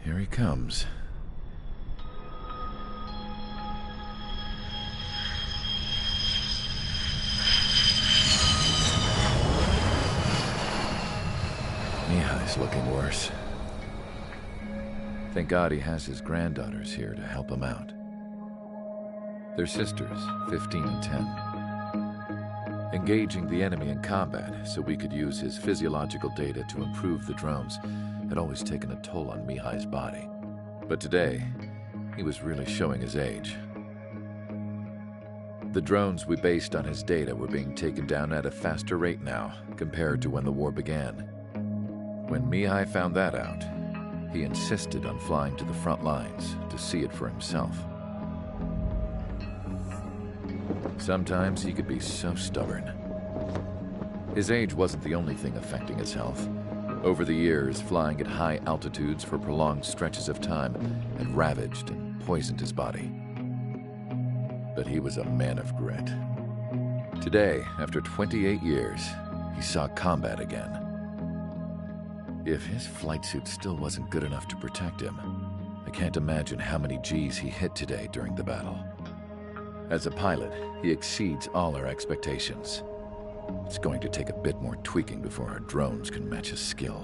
Here he comes. Mihai's looking worse. Thank God he has his granddaughters here to help him out. They're sisters, 15 and 10. Engaging the enemy in combat so we could use his physiological data to improve the drones had always taken a toll on Mihai's body. But today, he was really showing his age. The drones we based on his data were being taken down at a faster rate now compared to when the war began. When Mihai found that out, he insisted on flying to the front lines to see it for himself. Sometimes he could be so stubborn. His age wasn't the only thing affecting his health. Over the years, flying at high altitudes for prolonged stretches of time had ravaged and poisoned his body. But he was a man of grit. Today, after 28 years, he saw combat again. If his flight suit still wasn't good enough to protect him, I can't imagine how many Gs he hit today during the battle. As a pilot, he exceeds all our expectations. It's going to take a bit more tweaking before our drones can match his skill.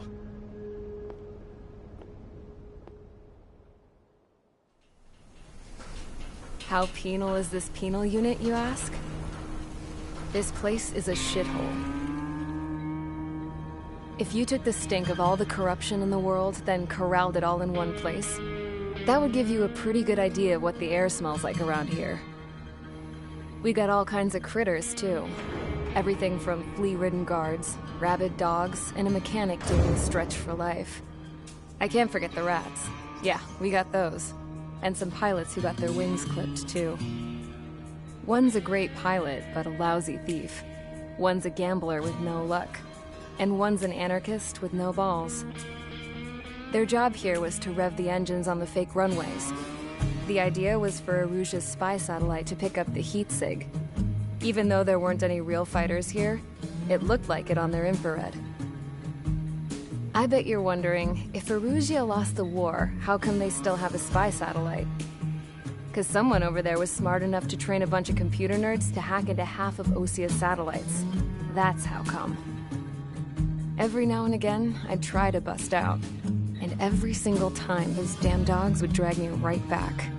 How penal is this penal unit, you ask? This place is a shithole. If you took the stink of all the corruption in the world, then corralled it all in one place, that would give you a pretty good idea of what the air smells like around here. We got all kinds of critters, too. Everything from flea-ridden guards, rabid dogs, and a mechanic doing the stretch for life. I can't forget the rats. Yeah, we got those. And some pilots who got their wings clipped, too. One's a great pilot, but a lousy thief. One's a gambler with no luck. And one's an anarchist with no balls. Their job here was to rev the engines on the fake runways. The idea was for Aruja's spy satellite to pick up the heat sig. Even though there weren't any real fighters here, it looked like it on their infrared. I bet you're wondering, if Aruja lost the war, how come they still have a spy satellite? Because someone over there was smart enough to train a bunch of computer nerds to hack into half of Osia's satellites. That's how come. Every now and again, I'd try to bust out. And every single time, those damn dogs would drag me right back.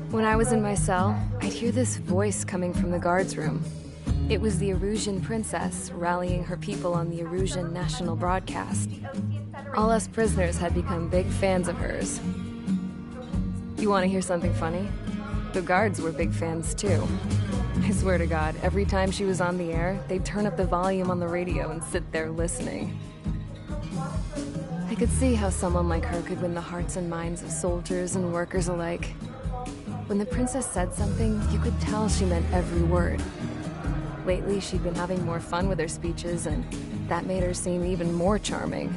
When I was in my cell, I'd hear this voice coming from the guards room. It was the Erusian princess rallying her people on the Erusian national broadcast. All us prisoners had become big fans of hers. You want to hear something funny? The guards were big fans too. I swear to God, every time she was on the air, they'd turn up the volume on the radio and sit there listening. I could see how someone like her could win the hearts and minds of soldiers and workers alike. When the princess said something, you could tell she meant every word. Lately, she'd been having more fun with her speeches, and that made her seem even more charming.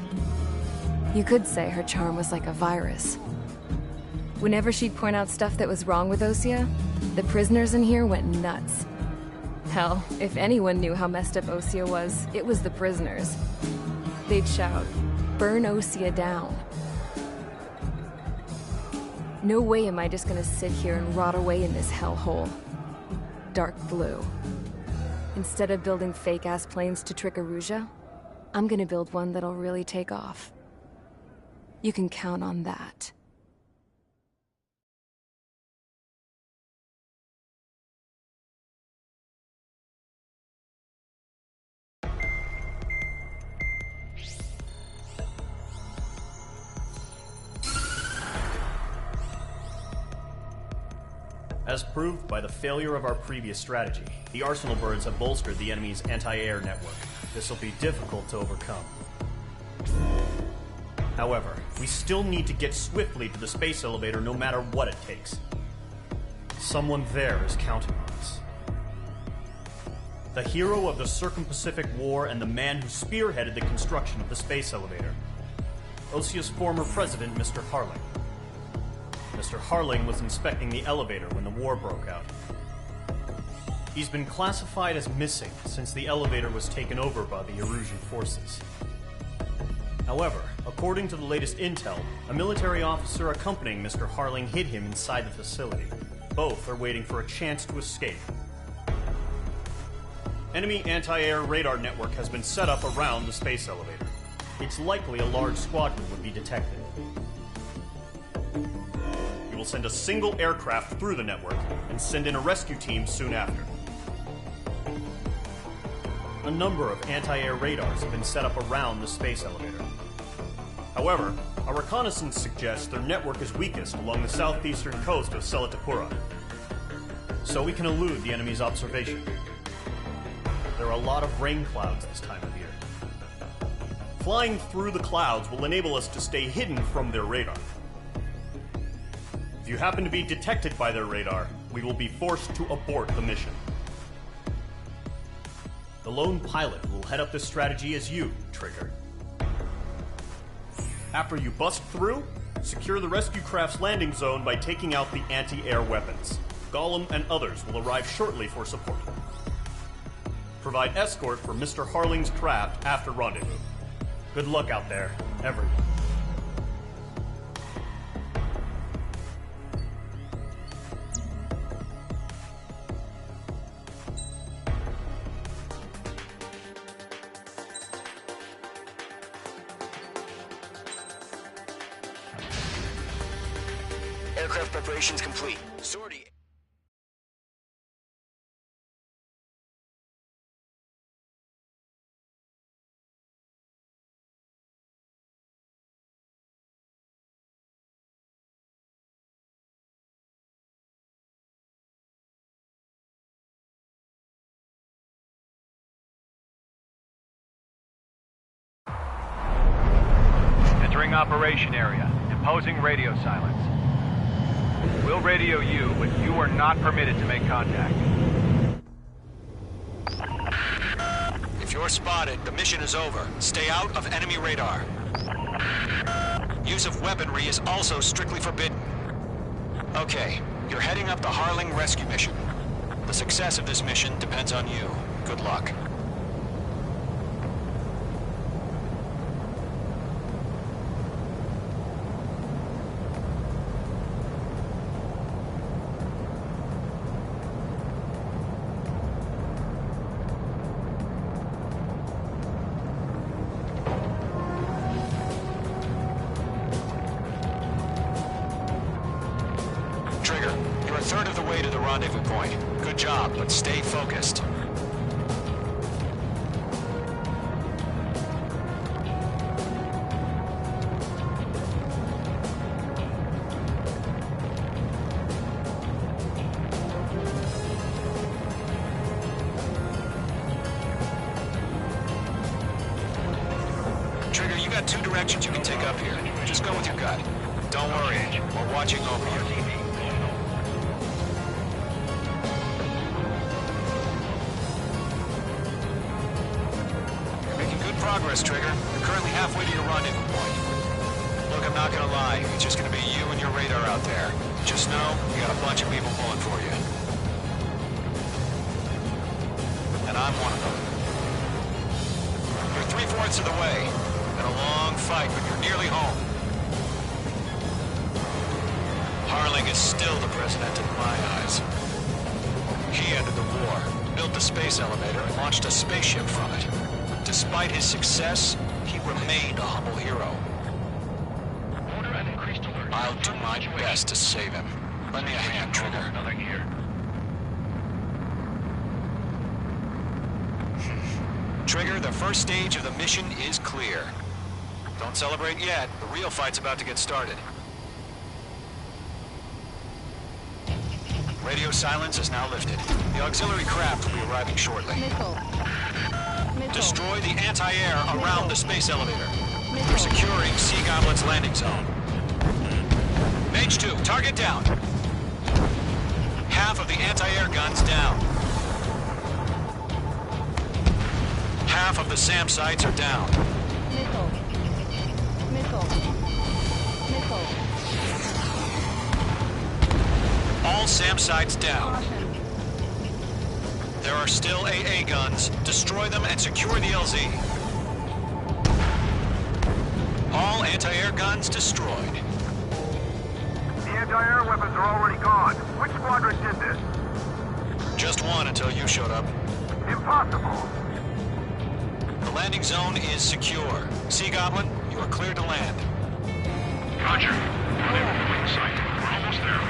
You could say her charm was like a virus. Whenever she'd point out stuff that was wrong with Osia, the prisoners in here went nuts. Hell, if anyone knew how messed up Osia was, it was the prisoners. They'd shout, "Burn Osia down." No way am I just gonna sit here and rot away in this hellhole. Dark blue. Instead of building fake-ass planes to trick Aruja, I'm gonna build one that'll really take off. You can count on that. As proved by the failure of our previous strategy, the Arsenal birds have bolstered the enemy's anti-air network. This will be difficult to overcome. However, we still need to get swiftly to the space elevator no matter what it takes. Someone there is counting on us. The hero of the Circum-Pacific War and the man who spearheaded the construction of the space elevator. Osia's former president, Mr. Harling. Mr. Harling was inspecting the elevator when the war broke out. He's been classified as missing since the elevator was taken over by the Erusian forces. However, According to the latest intel, a military officer accompanying Mr. Harling hid him inside the facility. Both are waiting for a chance to escape. Enemy anti-air radar network has been set up around the space elevator. It's likely a large squadron would be detected. We will send a single aircraft through the network and send in a rescue team soon after. A number of anti-air radars have been set up around the space elevator. However, our reconnaissance suggests their network is weakest along the southeastern coast of Selatapura, so we can elude the enemy's observation. There are a lot of rain clouds this time of year. Flying through the clouds will enable us to stay hidden from their radar. If you happen to be detected by their radar, we will be forced to abort the mission. The lone pilot who will head up this strategy is you, Trigger. After you bust through, secure the rescue craft's landing zone by taking out the anti-air weapons. Gollum and others will arrive shortly for support. Provide escort for Mr. Harling's craft after rendezvous. Good luck out there, everyone. Aircraft preparations complete. Sortie. Entering operation area. Imposing radio silence. We'll radio you, but you are not permitted to make contact. If you're spotted, the mission is over. Stay out of enemy radar. Use of weaponry is also strictly forbidden. Okay, you're heading up the Harling rescue mission. The success of this mission depends on you. Good luck. Trigger, you're a third of the way to the rendezvous point. Good job, but stay focused. Trigger, you got two directions you can take up here. Just go with your gut. Don't worry, we're watching over you. You're making good progress, Trigger. You're currently halfway to your rendezvous point. Look, I'm not gonna lie. It's just gonna be you and your radar out there. Just know, you got a bunch of people pulling for you. And I'm one of them. You're 3/4 of the way. Been a long fight, but you're nearly home. Harling is still the president in my eyes. He ended the war, built the space elevator, and launched a spaceship from it. Despite his success, he remained a humble hero. I'll do my best to save him. Lend me a hand, Trigger. Trigger, the first stage of the mission is clear. Don't celebrate yet. The real fight's about to get started. Radio silence is now lifted. The auxiliary craft will be arriving shortly. Destroy the anti-air around the space elevator. We're securing Sea Goblet's landing zone. Mage 2, target down. Half of the anti-air guns down. Half of the SAM sites are down. All SAM sites down. There are still AA guns. Destroy them and secure the LZ. All anti-air guns destroyed. The anti-air weapons are already gone. Which squadron did this? Just one until you showed up. Impossible. The landing zone is secure. Sea Goblin, you are cleared to land. Roger. They're in sight. We're almost there.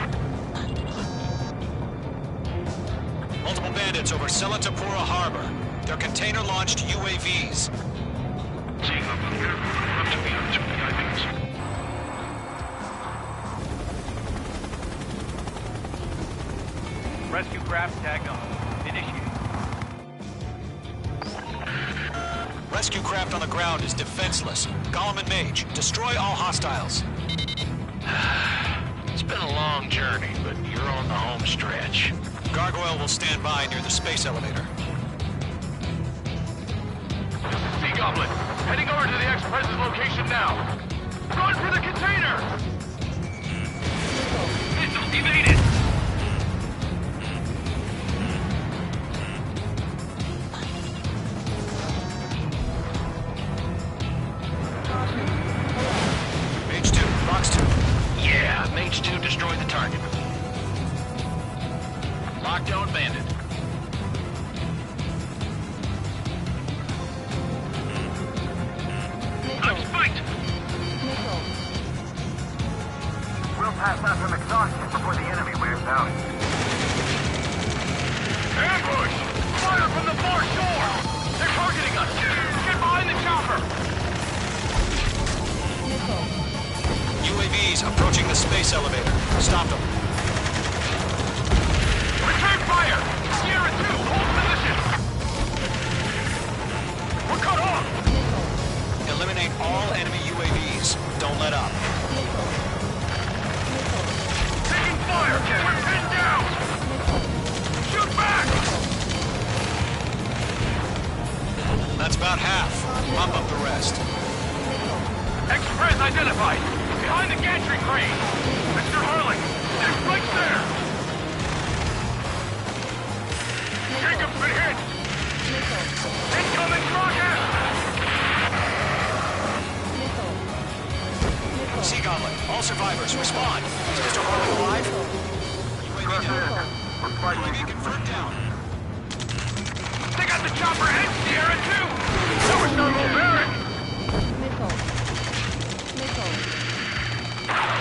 Multiple bandits over Selatapura Harbor. They're container-launched UAVs. Seeing up on here, we're up to the other two PIVs. Rescue craft tagged on. Initiating. Rescue craft on the ground is defenseless. Gollum and Mage, destroy all hostiles. It's been a long journey, but you're on the home stretch. Gargoyle will stand by near the space elevator. Sea Goblin, heading over to the Express's location now. Run for the container! Missiles evaded! Mage 2, Box 2. Yeah, Mage 2 destroyed the target. Lockdown bandit. I'm spiked! We'll pass out from exhaustion before the enemy wears out. Ambush! Fire from the far shore! They're targeting us! Get behind the chopper! UAVs approaching the space elevator. Stop them. Return fire! Sierra 2, hold position! We're cut off! Eliminate all enemy UAVs. Don't let up. Taking fire! We're pinned down! Shoot back! That's about half. Bump up the rest. Express identified! Behind the gantry crane! Mr. Harling! They're right there! Jacob's been hit! Incoming rocket! Sea Goblin, all survivors, respond. Is Mr. Harley alive? UAV down. UAV confirmed down. They got the chopper and Sierra 2! That was no Barrack!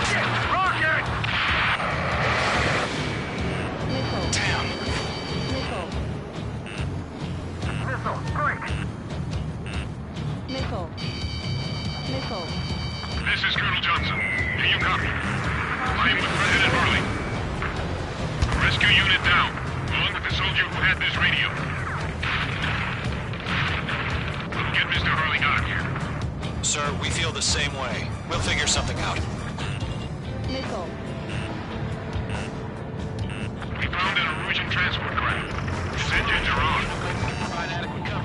Shit! Rocket! Damn. Missile, strike! This is Colonel Johnson. Do you copy? I am with President Harley. Rescue unit down, along with the soldier who had this radio. We'll get Mr. Harley out of here. Sir, we feel the same way. We'll figure something out. We found an Erusian transport craft. Its engines are on.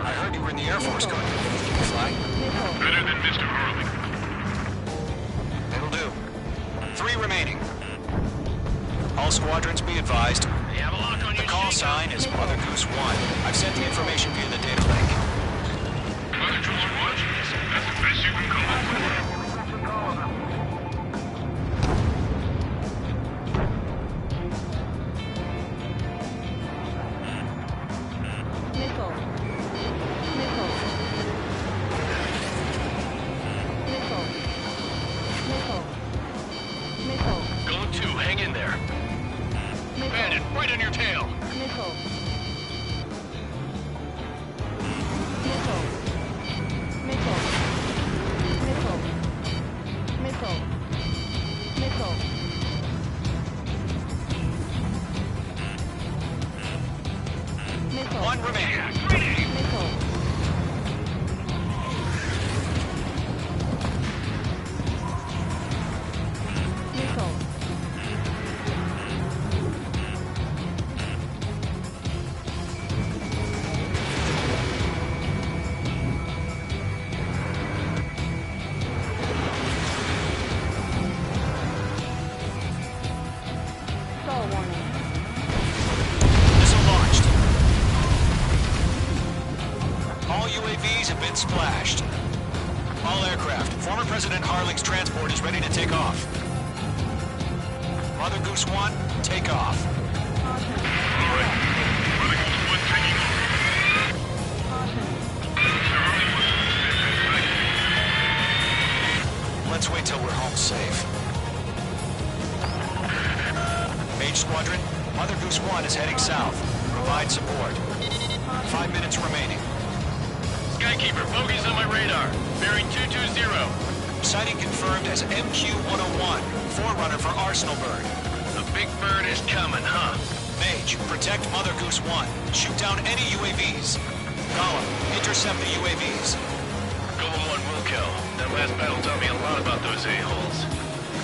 I heard you were in the Air Force, Guard. Can you fly? Better than Mr. Harley. It'll do. 3 remaining. All squadrons be advised. The call sign is Mother Goose 1. I've sent the information via the data link. Mother Goose 1? That's the best you can call it. Go 2, hang in there. Bandit, right on your tail. One remaining. Harling's transport is ready to take off. Mother Goose 1, take off. All right. Mother Goose 1 taking off. Let's wait till we're home safe. Mage Squadron, Mother Goose 1 is heading south. Provide support. 5 minutes remaining. Skykeeper, bogeys on my radar. Bearing 220. Sighting confirmed as MQ-101, forerunner for Arsenal Bird. The big bird is coming, huh? Mage, protect Mother Goose 1. Shoot down any UAVs. Gollum, intercept the UAVs. Golem 1 will kill. That last battle taught me a lot about those a-holes.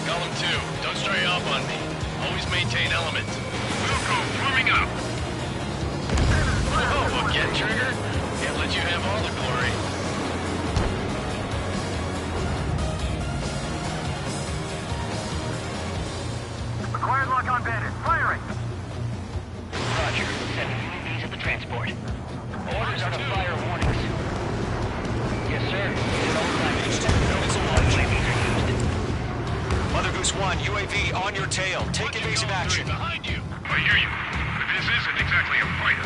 Golem 2, don't stray off on me. Always maintain element. Wilco, warming up. Oh, again, Trigger? Can't let you have all the glory. Acquired lock on bandit. Firing. Roger. Sending UAVs at the transport. Orders are to fire warnings. Yes, sir. UAVs are used. Mother Goose 1, UAV on your tail. Take evasive action. Behind you. I hear you. But this isn't exactly a fight.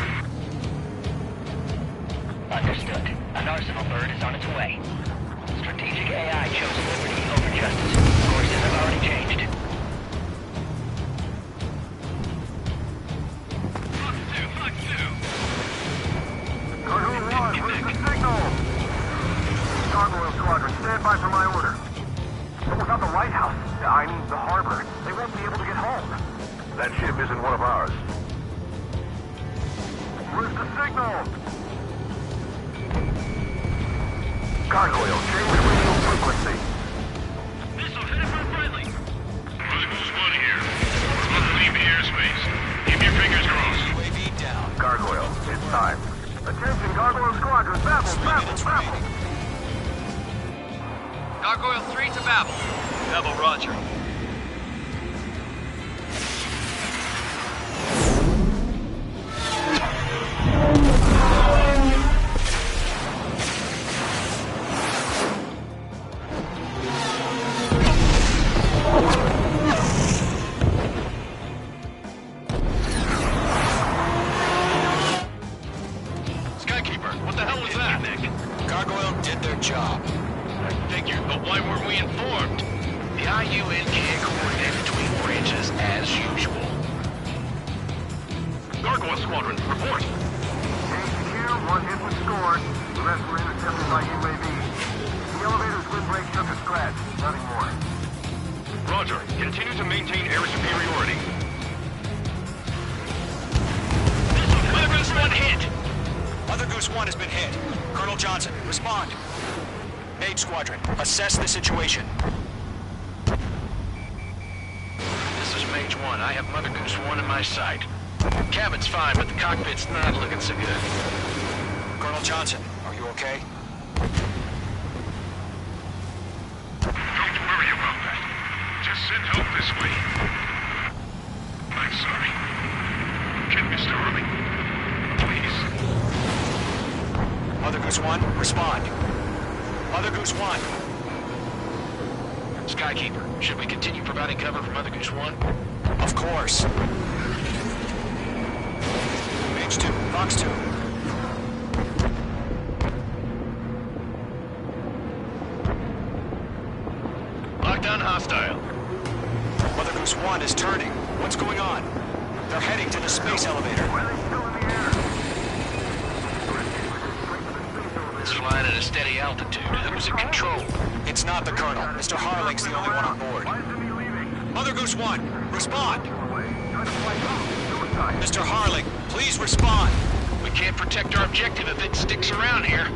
Understood. An Arsenal Bird is on its way. Strategic AI chose liberty over justice. Courses have already changed. Cargo 1, where's the signal? Gargoyle Squadron, stand by for my order. Someone's at the lighthouse. I mean, the harbor. They won't be able to get home. That ship isn't one of ours. Where's the signal? Gargoyle, change radio frequency. Missile headed for friendly. Mother Goose 1 here. We're about to leave the airspace. Keep your fingers crossed. UAV down. Gargoyle, it's time. Attention, Gargoyle Squadron. Babel, 3 babel, minutes babel. remaining. Gargoyle 3 to Babel. Babel, roger. Skykeeper, what the hell was that? Gargoyle did their job. I figured, but why weren't we informed? The IUN can't coordinate between branches as usual. Gargoyle Squadron, report. HQ, 1 hit was scored. The rest were intercepted by UAV. The elevator's wind brake took a scratch. Nothing more. Roger. Continue to maintain air superiority. Mother Goose 1 hit! Mother Goose 1 has been hit. Colonel Johnson, respond. Mage Squadron, assess the situation. This is Mage 1. I have Mother Goose 1 in my sight. Cabin's fine, but the cockpit's not looking so good. Colonel Johnson, are you okay? Don't worry about that. Just send help this way. I'm sorry. Get Mr. Harley. Please. Mother Goose 1, respond. Mother Goose 1. Skykeeper, should we continue providing cover for Mother Goose 1? Of course. Mage 2, Fox 2. Lockdown hostile. Mother Goose 1 is turning. What's going on? They're heading to the space elevator. Why are they still in the air? It's flying at a steady altitude. Who's in control? It's not the Colonel. Mr. Harling's the only one on board. Why isn't he leaving? Mother Goose 1, respond. Away. Trying to fly out. Suicide. Mr. Harling, please respond. We can't protect our objective if it sticks around here.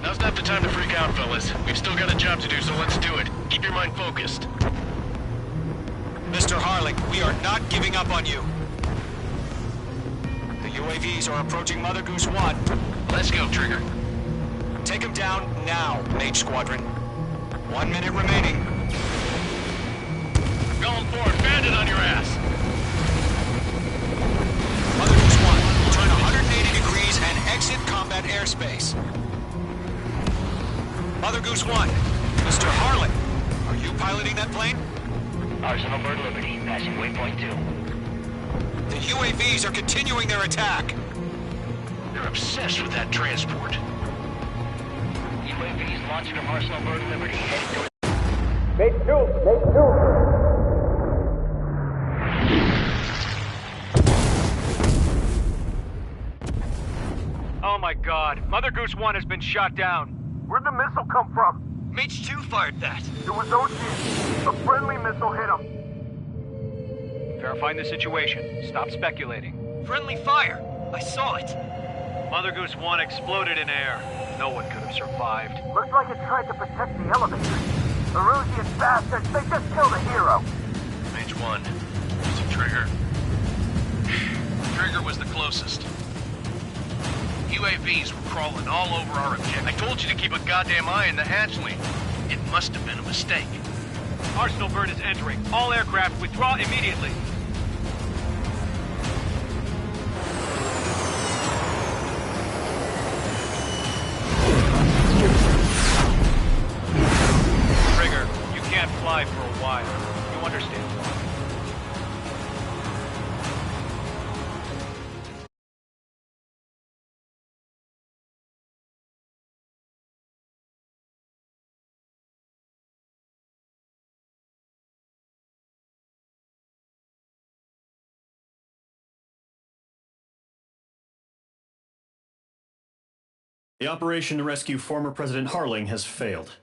Now's not the time to freak out, fellas. We've still got a job to do, so let's do it. Keep your mind focused. Mr. Harling, we are not giving up on you. The UAVs are approaching Mother Goose 1. Let's go, Trigger. Take him down now, Mage Squadron. 1 minute remaining. Going forward, bandit on your ass. Mother Goose 1, turn 180 degrees and exit combat airspace. Mother Goose 1, Mr. Harling, Arsenal Bird Liberty, passing waypoint 2. The UAVs are continuing their attack. They're obsessed with that transport. UAVs launched from Arsenal Bird Liberty, heading toward... Oh my god, Mother Goose 1 has been shot down. Where'd the missile come from? Mage 2 fired that. It was Ocean. A friendly missile hit him. Verifying the situation. Stop speculating. Friendly fire. I saw it. Mother Goose 1 exploded in air. No one could have survived. Looks like it tried to protect the elevator. Erusian bastards, they just killed a hero. Mage 1. Was it Trigger? Trigger was the closest. UAVs were crawling all over our objective. I told you to keep a goddamn eye on the hatchling. It must have been a mistake. Arsenal Bird is entering. All aircraft withdraw immediately. Trigger, you can't fly for a while. You understand why. The operation to rescue former President Harling has failed.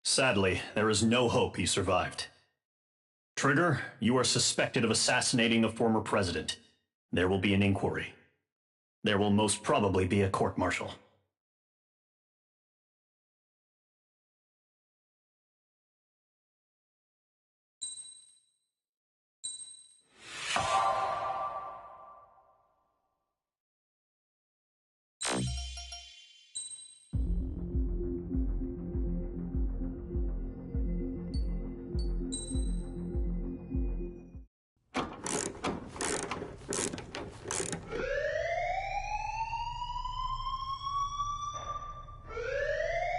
Sadly, there is no hope he survived. Trigger, you are suspected of assassinating the former president. There will be an inquiry. There will most probably be a court-martial.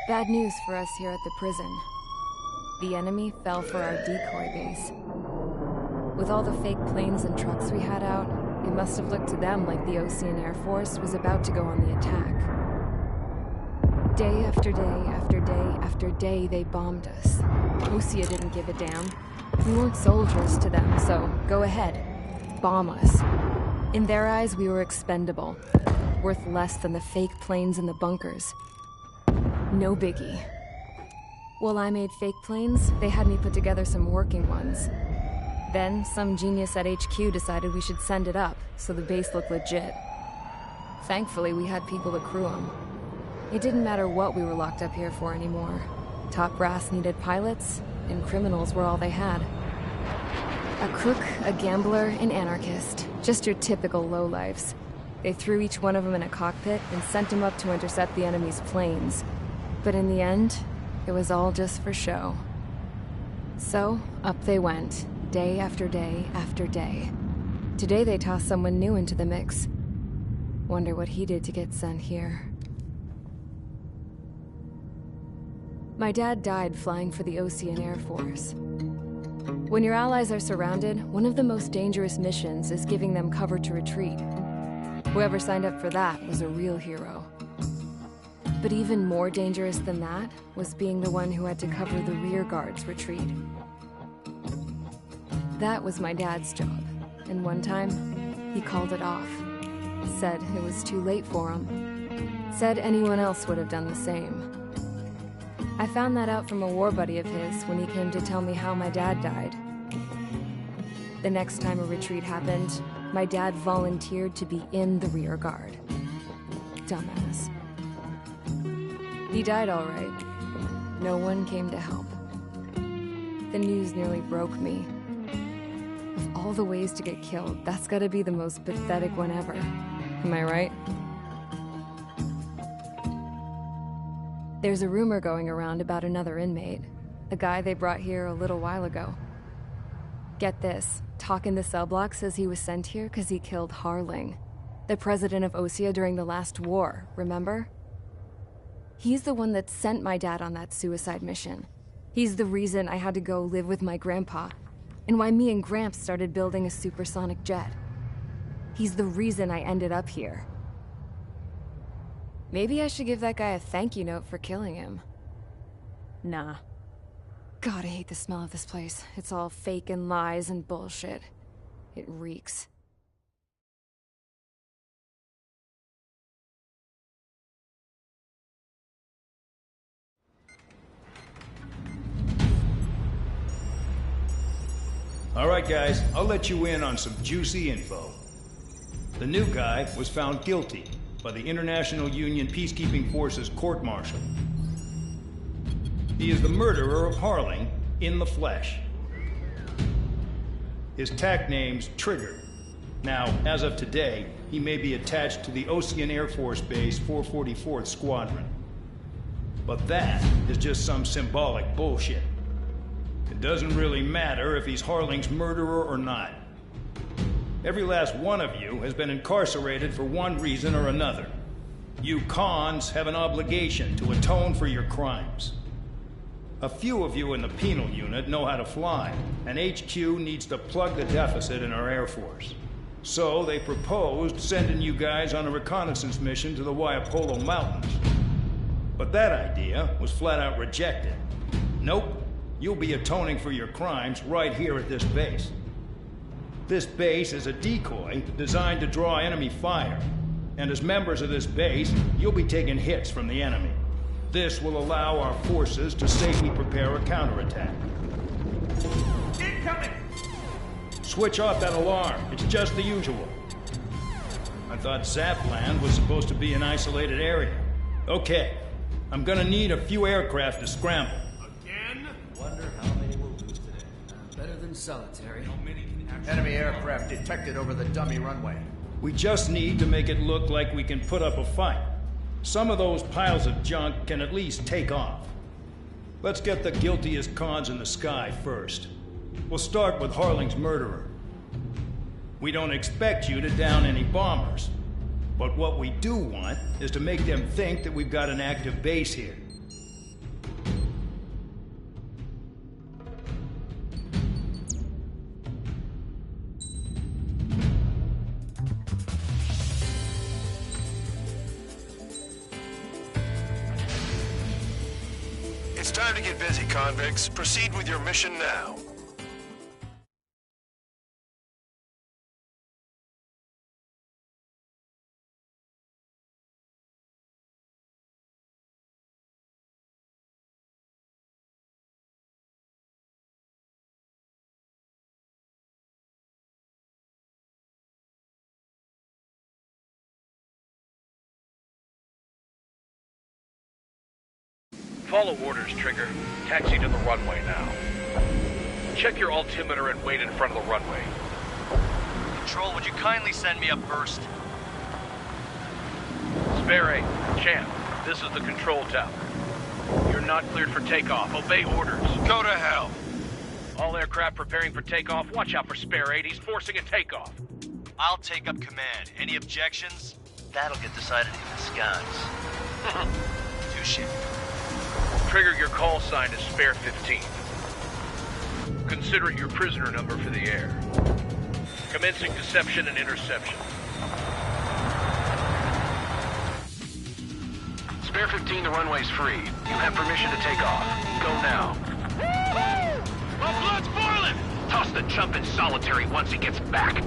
Bad news for us here at the prison. The enemy fell for our decoy base. With all the fake planes and trucks we had out, it must have looked to them like the Ocean Air Force was about to go on the attack. Day after day after day after day, they bombed us. Osea didn't give a damn. We weren't soldiers to them, so go ahead. Bomb us. In their eyes, we were expendable. Worth less than the fake planes in the bunkers. No biggie. While I made fake planes, they had me put together some working ones. Then, some genius at HQ decided we should send it up, so the base looked legit. Thankfully, we had people to crew them. It didn't matter what we were locked up here for anymore. Top brass needed pilots, and criminals were all they had. A crook, a gambler, an anarchist. Just your typical lowlifes. They threw each one of them in a cockpit and sent them up to intercept the enemy's planes. But in the end, it was all just for show. So, up they went, day after day after day. Today they tossed someone new into the mix. Wonder what he did to get sent here. My dad died flying for the Ocean Air Force. When your allies are surrounded, one of the most dangerous missions is giving them cover to retreat. Whoever signed up for that was a real hero. But even more dangerous than that was being the one who had to cover the rear guard's retreat. That was my dad's job, and one time, he called it off. Said it was too late for him. Said anyone else would have done the same. I found that out from a war buddy of his when he came to tell me how my dad died. The next time a retreat happened, my dad volunteered to be in the rear guard. Dumbass. He died all right. No one came to help. The news nearly broke me. Of all the ways to get killed, that's gotta be the most pathetic one ever. Am I right? There's a rumor going around about another inmate. A guy they brought here a little while ago. Get this, talk in the cell block says he was sent here because he killed Harling, the president of Osea during the last war, remember? He's the one that sent my dad on that suicide mission. He's the reason I had to go live with my grandpa, and why me and Gramps started building a supersonic jet. He's the reason I ended up here. Maybe I should give that guy a thank you note for killing him. Nah. God, I hate the smell of this place. It's all fake and lies and bullshit. It reeks. All right, guys, I'll let you in on some juicy info. The new guy was found guilty by the International Union Peacekeeping Forces court-martial. He is the murderer of Harling in the flesh. His tack name's Trigger. Now, as of today, he may be attached to the Ocean Air Force Base 444th Squadron. But that is just some symbolic bullshit. It doesn't really matter if he's Harling's murderer or not. Every last one of you has been incarcerated for one reason or another. You cons have an obligation to atone for your crimes. A few of you in the penal unit know how to fly, and HQ needs to plug the deficit in our Air Force. So they proposed sending you guys on a reconnaissance mission to the Waiapolo Mountains. But that idea was flat out rejected. Nope. You'll be atoning for your crimes right here at this base. This base is a decoy designed to draw enemy fire. And as members of this base, you'll be taking hits from the enemy. This will allow our forces to safely prepare a counterattack. Incoming! Switch off that alarm. It's just the usual. I thought Zapland was supposed to be an isolated area. Okay. I'm gonna need a few aircraft to scramble. Wonder how many we'll lose today. Better than solitary. How many can actually... Enemy aircraft detected over the dummy runway. We just need to make it look like we can put up a fight. Some of those piles of junk can at least take off. Let's get the guiltiest cons in the sky first. We'll start with Harling's murderer. We don't expect you to down any bombers. But what we do want is to make them think that we've got an active base here. It's time to get busy, convicts. Proceed with your mission now. Follow orders, Trigger. Taxi to the runway now. Check your altimeter and wait in front of the runway. Control, would you kindly send me up first? Spare 8, Champ, this is the control tower. You're not cleared for takeoff. Obey orders. Go to hell. All aircraft preparing for takeoff. Watch out for Spare 8. He's forcing a takeoff. I'll take up command. Any objections? That'll get decided in the skies. Touche. Trigger, your call sign is Spare 15. Consider it your prisoner number for the air. Commencing deception and interception. Spare 15, the runway's free. You have permission to take off. Go now. My blood's boiling! Toss the chump in solitary once he gets back.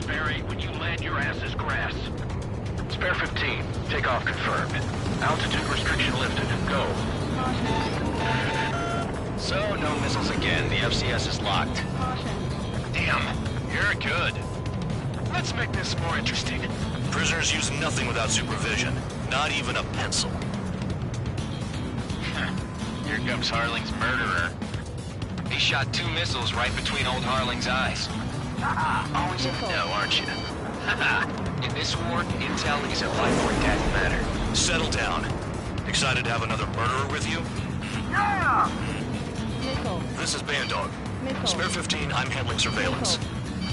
Spare 8, when you land, your ass is grass. Spare 15, takeoff confirmed. Altitude restriction lifted. Go. So, no missiles again. The FCS is locked. Damn, you're good. Let's make this more interesting. Prisoners use nothing without supervision. Not even a pencil. Here comes Harling's murderer. He shot 2 missiles right between old Harling's eyes. Always in the know, aren't you? In this war, intel is of life or death matter. Settle down. Excited to have another murderer with you? Yeah! This is Bandog. Spare 15, I'm handling surveillance.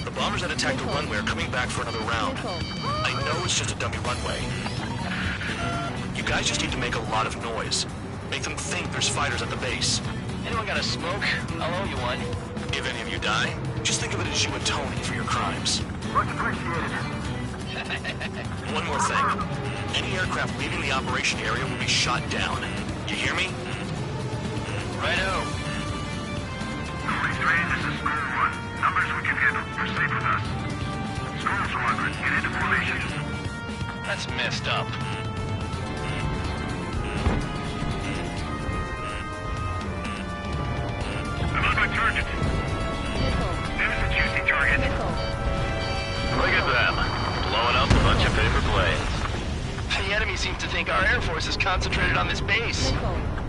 The bombers that attacked the runway are coming back for another round. I know it's just a dummy runway. You guys just need to make a lot of noise. Make them think there's fighters at the base. Anyone got a smoke? I'll owe you one. If any of you die, just think of it as you atoning for your crimes. Much appreciated. One more thing. Any aircraft leaving the operation area will be shot down. You hear me? Righto. This is School 1. Numbers we can handle. You're safe with us. School Squadron, get into formation. That's messed up. I'm on my target. There's a juicy target. Look at them. Blowing up a bunch of paper planes. The enemy seems to think our Air Force is concentrated on this base.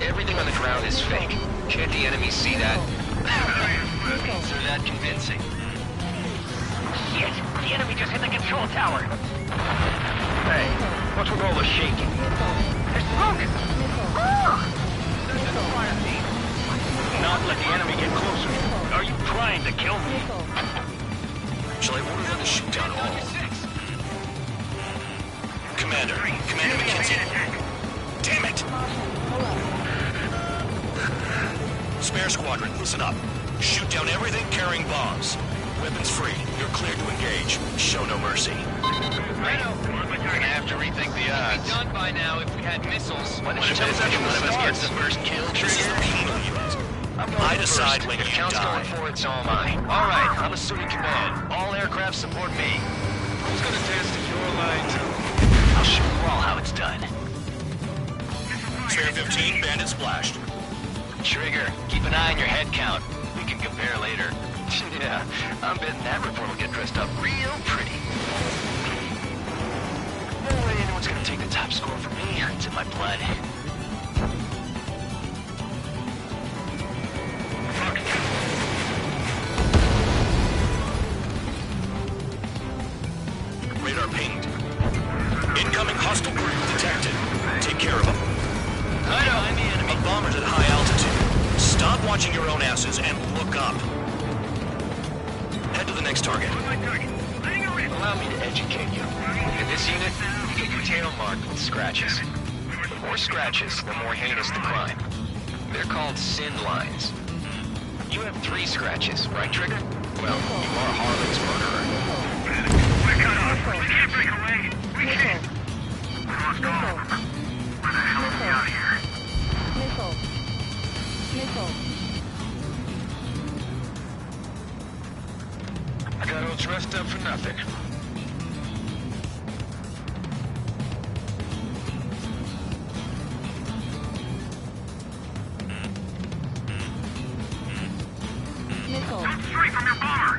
Everything on the ground is fake. Can't the enemy see that? They're that convincing. Shit! The enemy just hit the control tower! Hey, what's with all the shaking? There's smoke! Not let the enemy get closer. Are you trying to kill me? Shall I order them to shoot down all? Commander McKenzie. Damn it! Spare squadron, listen up. Shoot down everything carrying bombs. Weapons free. You're cleared to engage. Show no mercy. We're gonna have to rethink the odds. We'd be done by now if we had missiles. What if one of us gets the first kill This is trigger? the penal unit. I'm going I decide first. when If you Count's die. going for it, so am I. All right, I'm assuming command. All aircraft support me. Who's gonna test if you're lying to? I'll show you all how it's done. Spare 15, bandit splashed. Trigger, keep an eye on your head count. We can compare later. Yeah, I'm betting that report will get dressed up real pretty. No way anyone's gonna take the top score from me. It's in my blood. Radar pinged. Incoming hostile group detected. Take care of them. I know, I'm the enemy. A bomber's at high altitude. Stop watching your own asses and look up. Head to the next target. Allow me to educate you. In this unit, you get your tail marked with scratches. The more scratches, the more heinous the crime. They're called sin lines. You have 3 scratches, right, Trigger? Well, you are Harlan's murderer. We're cut off. We can't break away. We can't. We lost all of them. Where the hell are we out of here? I got all dressed up for nothing. Shoot straight from your bomber.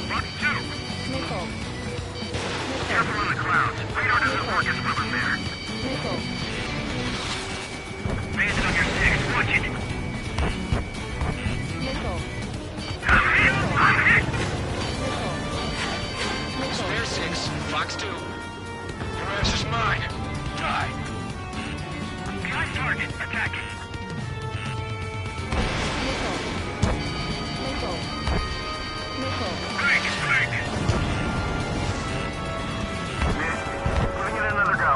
Box 2. Careful on the clouds. Radar doesn't work as well in there. Bandit on your 6. Watch it. I'm hit. Spare 6, Fox 2. Your ass is mine. Die. Behind target. Attacking. Break. Putting in another go.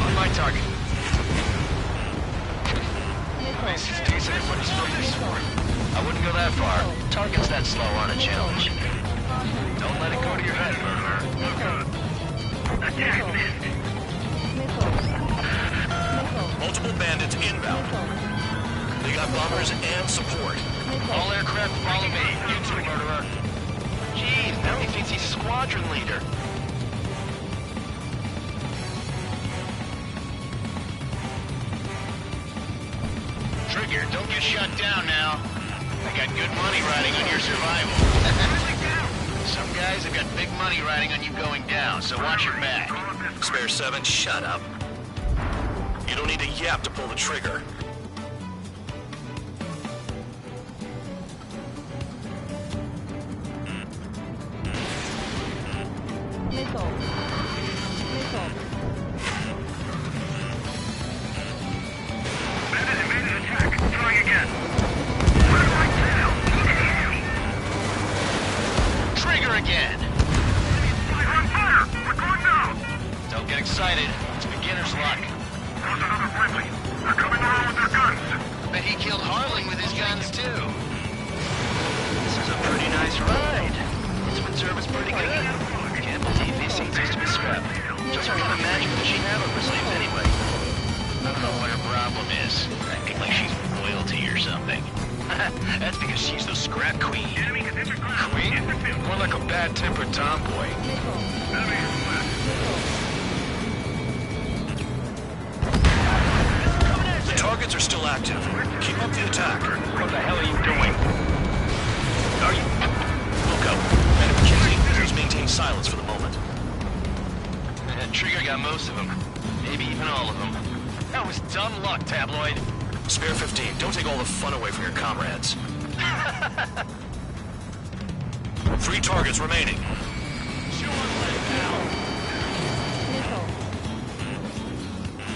On my target. This is decent at what he's focused for. I wouldn't go that far. Target's that slow on a challenge. Don't let it go to your head, murderer. Attack missed. Multiple bandits inbound. They got bombers and support. All aircraft follow me. You too, murderer. Jeez, now he thinks he's squadron leader. Trigger, don't get shut down now. I got good money riding on your survival. Some guys have got big money riding on you going down, so watch your back. Spare 7, shut up. You don't need a yap to pull the trigger. Bandit evaded attack. Trying again. What do I do? Trigger again. On fire! We're going down! Don't get excited. It's beginner's luck. There's another friendly. They're coming around with their guns. Bet he killed Harling with his guns, too. This is a pretty nice ride. Instrument service pretty good. Can't believe these seat system is scrapped. Just what kind of magic does she have up her sleeves anyway? I don't know what her problem is. Acting like she's royalty or something. That's because she's the scrap queen. Queen? More like a bad-tempered tomboy. The targets are still active. Keep up the attack. What the hell are you doing? Are you... Look up. Madam McKenzie, please maintain silence for the moment. Trigger got most of them. Maybe even all of them. That was dumb luck, Tabloid. Spare 15, don't take all the fun away from your comrades. 3 targets remaining.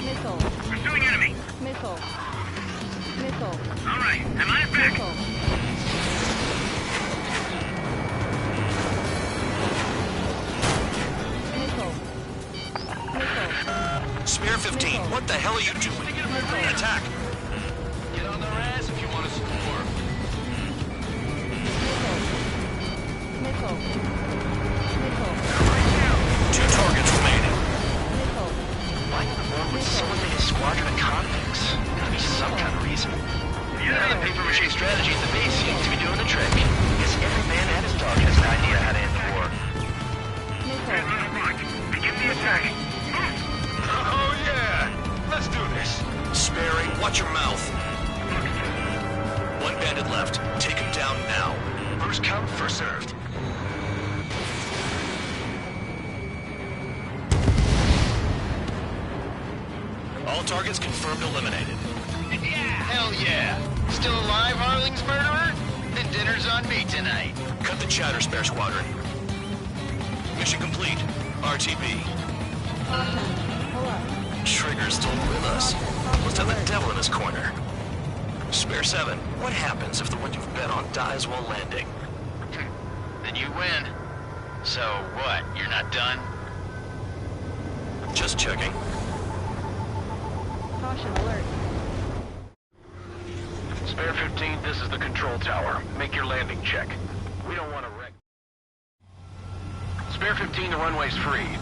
Missile. Pursuing enemy. Missile. Missile. All right, am I back? Missile. Missile. Missile. Spare 15, what the hell are you doing? Attack! Get on their ass if you want to score. Missile. Missile. 2 targets remaining. Missile. Why in the world would someone make a squadron of convicts? Gotta be some kind of reason. Yeah, the paper-mache strategy at the base seems to be doing the trick. Guess every man and his dog has an idea how to end the war. Missile. Begin the attack. Oh, yeah! Let's do this. Sparing, watch your mouth. 1 bandit left. Take him down now. First come, first served. All targets confirmed eliminated. Hell yeah! Still alive, Harling's murderer? Then dinner's on me tonight. Cut the chatter, Spare Squadron. Mission complete. RTB. Pull up. Trigger's still with us. Must have the devil in his corner. Spare 7, what happens if the one you've bet on dies while landing? Then you win. So what, you're not done? Just checking. Caution alert. Spare 15, this is the control tower. Make your landing check. We don't want to wreck. Spare 15, the runway's free.